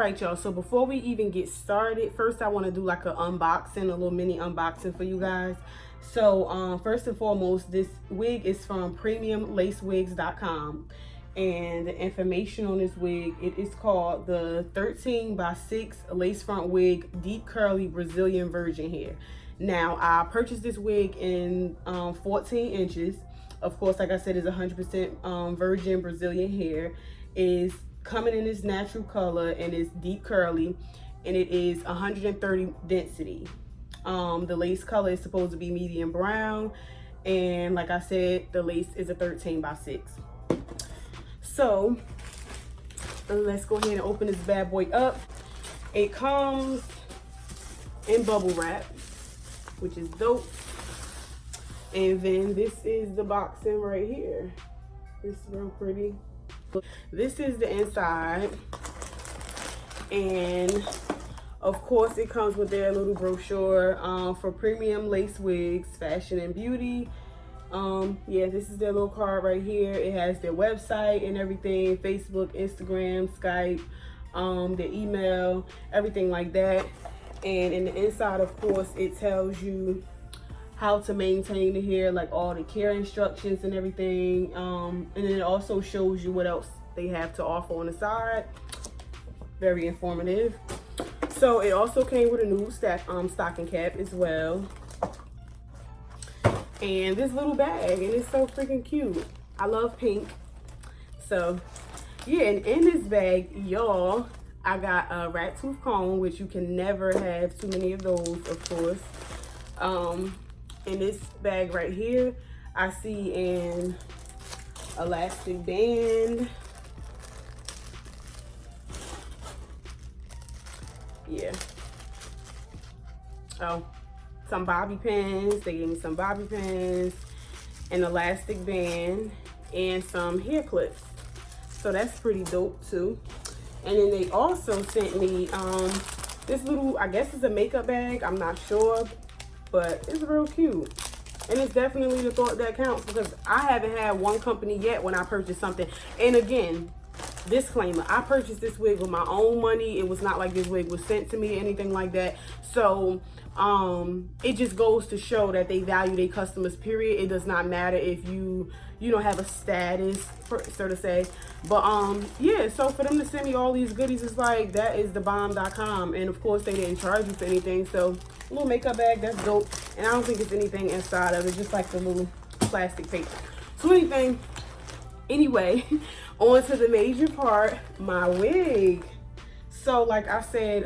right, y'all, so before we even get started, first I want to do like an unboxing, a little mini unboxing for you guys. So first and foremost, this wig is from PremiumLaceWigs.com, and the information on this wig, it is called the 13x6 Lace Front Wig Deep Curly Brazilian Virgin Hair. Now, I purchased this wig in 14 inches. Of course, like I said, it's 100% virgin Brazilian hair. It is coming in this natural color, and it's deep curly, and it is 130 density. The lace color is supposed to be medium brown, and like I said, the lace is a 13x6. So let's go ahead and open this bad boy up. It comes in bubble wrap, which is dope. And then this is the boxing right here. It's real pretty. This is the inside, and of course it comes with their little brochure for Premium Lace Wigs, Fashion and Beauty. Yeah, this is their little card right here. It has their website and everything, Facebook, Instagram, Skype, their email, everything like that. And in the inside, of course, it tells you how to maintain the hair, like all the care instructions and everything. And then it also shows you what else they have to offer on the side. Very informative. So it also came with a new stocking cap as well. And this little bag, and it's so freaking cute. I love pink. So yeah, and in this bag, y'all, I got a rat tooth comb, which you can never have too many of those, of course. In this bag right here, I see an elastic band. Yeah. Oh, some bobby pins. They gave me some bobby pins, an elastic band, and some hair clips. So that's pretty dope too. And then they also sent me this little, I guess it's a makeup bag, I'm not sure, but it's real cute. And it's definitely the thought that counts, because I haven't had one company yet when I purchased something. And again, disclaimer, I purchased this wig with my own money. It was not like this wig was sent to me or anything like that. So it just goes to show that they value their customers, period. It does not matter if you don't have a status, so to say. But yeah, so for them to send me all these goodies, it's like, that is thebomb.com. And of course they didn't charge you for anything. So a little makeup bag, that's dope. And I don't think it's anything inside of it, just like the little plastic paper. So anyway, on to the major part, my wig. So like I said,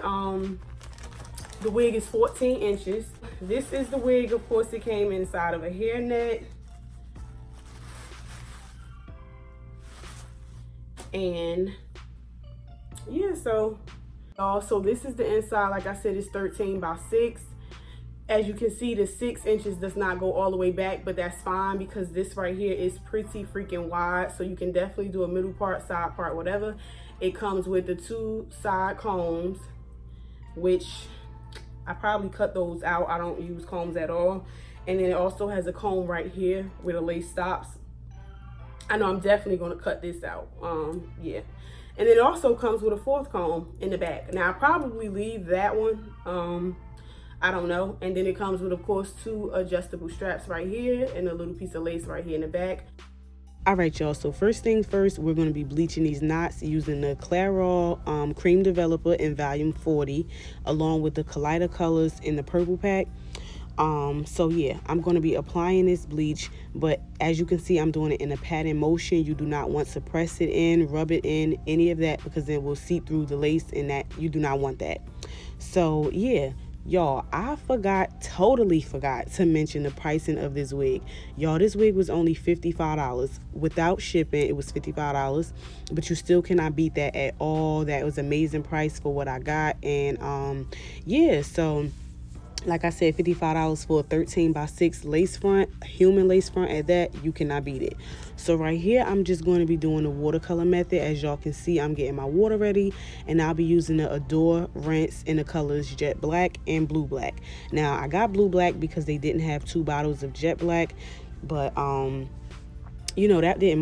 the wig is 14 inches. This is the wig. Of course, it came inside of a hairnet. And yeah, so this is the inside. Like I said, it's 13x6. As you can see, the 6 inches does not go all the way back, but that's fine because this right here is pretty freaking wide. So you can definitely do a middle part, side part, whatever. It comes with the 2 side combs, which I probably cut those out. I don't use combs at all. And then it also has a comb right here where the lace stops. I know I'm definitely going to cut this out. Yeah. And it also comes with a 4th comb in the back. Now I probably leave that one. I don't know. And then it comes with, of course, 2 adjustable straps right here and a little piece of lace right here in the back. All right, y'all, so first things first, we're going to be bleaching these knots using the Clairol Cream Developer in volume 40, along with the Collider colors in the purple pack. So yeah, I'm going to be applying this bleach, but as you can see, I'm doing it in a patting motion. You do not want to press it in, rub it in, any of that, because then it will seep through the lace, and that you do not want that. So yeah, y'all, I totally forgot to mention the pricing of this wig. Y'all, this wig was only $55. Without shipping, it was $55, but you still cannot beat that at all. That was an amazing price for what I got. And yeah, so like I said, $55 for a 13x6 lace front, human lace front at that. You cannot beat it. So right here, I'm just going to be doing the watercolor method. As y'all can see, I'm getting my water ready, and I'll be using the Adore rinse in the colors Jet Black and Blue Black. Now, I got Blue Black because they didn't have 2 bottles of Jet Black, but you know, I didn't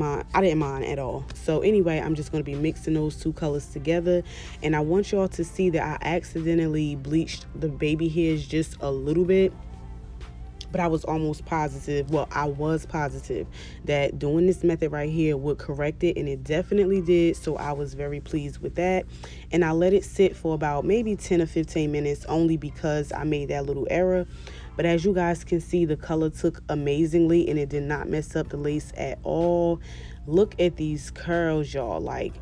mind at all. So anyway, I'm just going to be mixing those two colors together, and I want y'all to see that I accidentally bleached the baby hairs just a little bit, but I was almost positive, well, I was positive that doing this method right here would correct it, and it definitely did. So I was very pleased with that, and I let it sit for about maybe 10 or 15 minutes only because I made that little error. But as you guys can see, the color took amazingly, and it did not mess up the lace at all. Look at these curls, y'all. Like,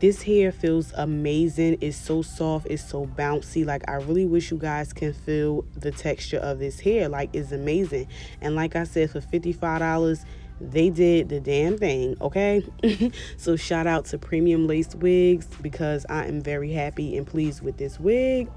this hair feels amazing. It's so soft, it's so bouncy. Like, I really wish you guys can feel the texture of this hair. Like, it's amazing. And like I said, for $55, they did the damn thing, okay? So shout out to Premium Lace Wigs, because I am very happy and pleased with this wig.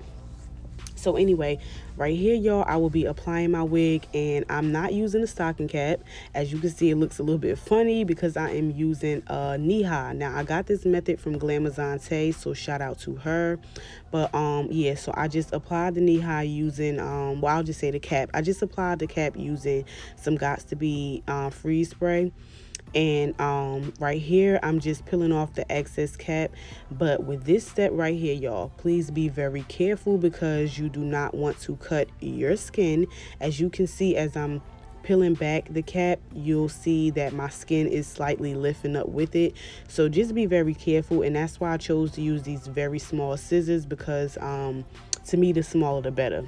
So anyway, right here, y'all, I will be applying my wig, and I'm not using a stocking cap. As you can see, it looks a little bit funny because I am using a knee-high. Now, I got this method from Glamazante, so shout out to her. But yeah, so I just applied the knee-high using well, I'll just say the cap. I just applied the cap using some Gots to Be freeze spray. And right here, I'm just peeling off the excess cap. But with this step right here, y'all, please be very careful, because you do not want to cut your skin. As you can see, as I'm peeling back the cap, you'll see that my skin is slightly lifting up with it. So just be very careful, and that's why I chose to use these very small scissors, because to me, the smaller the better.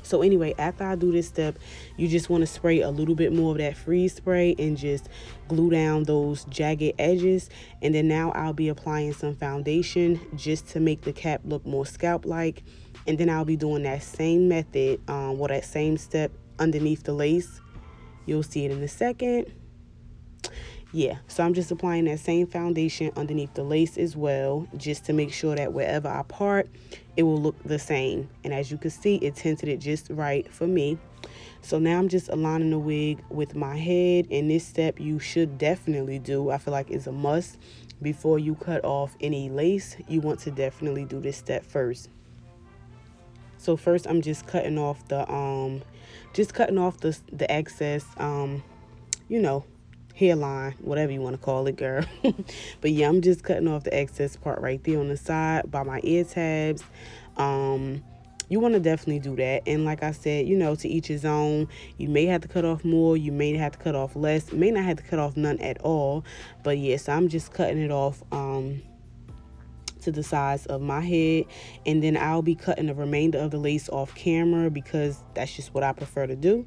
So anyway, after I do this step, you just want to spray a little bit more of that freeze spray and just glue down those jagged edges. And then now I'll be applying some foundation just to make the cap look more scalp-like. And then I'll be doing that same method, that same step underneath the lace. You'll see it in a second. Yeah, so I'm just applying that same foundation underneath the lace as well, just to make sure that wherever I part, it will look the same. And as you can see, it tinted it just right for me. So now I'm just aligning the wig with my head, and this step you should definitely do. I feel like it's a must. Before you cut off any lace, you want to definitely do this step first. So first, I'm just cutting off the excess you know, hairline, whatever you want to call it, girl. But yeah, I'm just cutting off the excess part right there on the side by my ear tabs. You want to definitely do that. And like I said, you know, to each his own. You may have to cut off more, you may have to cut off less, may not have to cut off none at all. But yes, yeah, so I'm just cutting it off to the size of my head, and then I'll be cutting the remainder of the lace off camera, because that's just what I prefer to do.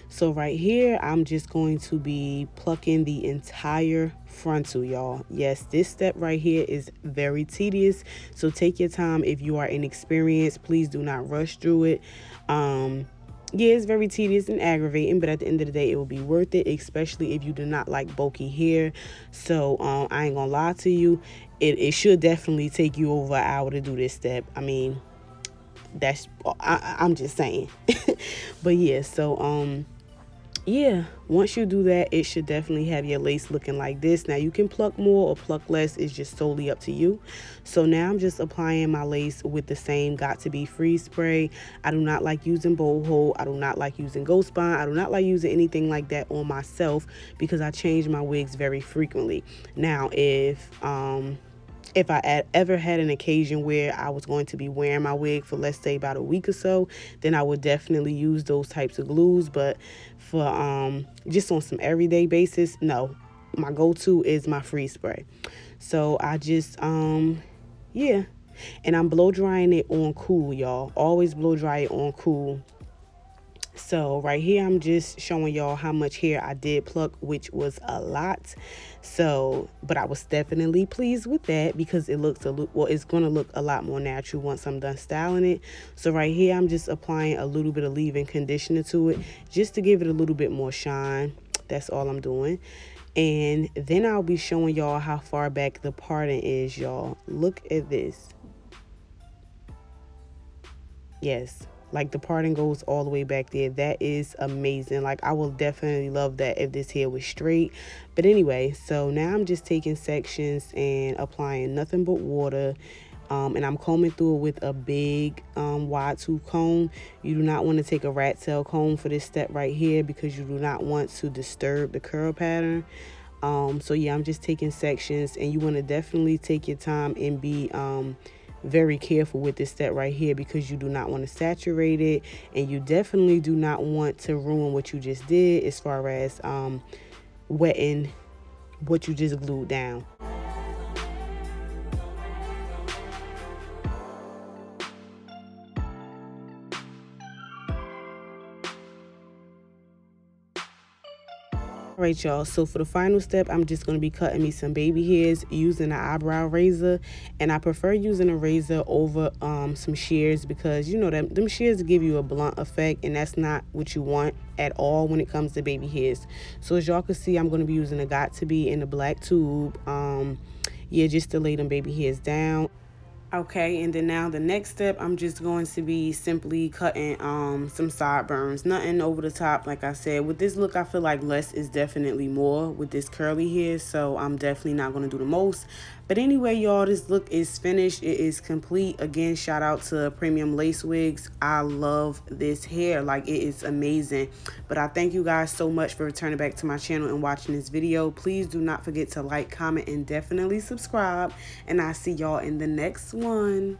So right here, I'm just going to be plucking the entire frontal, y'all. Yes, this step right here is very tedious, so take your time. If you are inexperienced, please do not rush through it. Yeah, it's very tedious and aggravating, but at the end of the day, it will be worth it, especially if you do not like bulky hair. So I ain't gonna lie to you, it should definitely take you over an hour to do this step. I mean, I'm just saying. But yeah, so yeah, once you do that, it should definitely have your lace looking like this. Now, you can pluck more or pluck less. It's just solely up to you. So now I'm just applying my lace with the same Got to Be freeze spray. I do not like using bow hold. I do not like using ghost bond. I do not like using anything like that on myself, because I change my wigs very frequently. Now, if I ever had an occasion where I was going to be wearing my wig for, let's say, about a week or so, then I would definitely use those types of glues. But for just on some everyday basis, no, my go-to is my freeze spray. So I just yeah, and I'm blow drying it on cool, y'all. Always blow dry it on cool. So right here, I'm just showing y'all how much hair I did pluck, which was a lot. So, but I was definitely pleased with that, because it looks it's going to look a lot more natural once I'm done styling it. So right here, I'm just applying a little bit of leave-in conditioner to it, just to give it a little bit more shine. That's all I'm doing. And then I'll be showing y'all how far back the parting is, y'all. Look at this. Yes. Like, the parting goes all the way back there. That is amazing. Like, I will definitely love that if this hair was straight. But anyway, so now I'm just taking sections and applying nothing but water And I'm combing through it with a big wide tooth comb. You do not want to take a rat tail comb for this step right here because you do not want to disturb the curl pattern. So yeah, I'm just taking sections, and you want to definitely take your time and be very careful with this step right here because you do not want to saturate it, and you definitely do not want to ruin what you just did as far as wetting what you just glued down. All right, y'all, so for the final step, I'm just going to be cutting me some baby hairs using an eyebrow razor, and I prefer using a razor over some shears because you know that them shears give you a blunt effect, and that's not what you want at all when it comes to baby hairs. So as y'all can see, I'm going to be using a Got To Be in the black tube, yeah, just to lay them baby hairs down. Okay, and then now the next step, I'm just going to be simply cutting some sideburns. Nothing over the top, like I said. With this look, I feel like less is definitely more with this curly hair, so I'm definitely not going to do the most. But anyway, y'all, this look is finished. It is complete. Again, shout out to Premium Lace Wigs. I love this hair. Like, it is amazing. But I thank you guys so much for returning back to my channel and watching this video. Please do not forget to like, comment, and definitely subscribe. And I'll see y'all in the next one.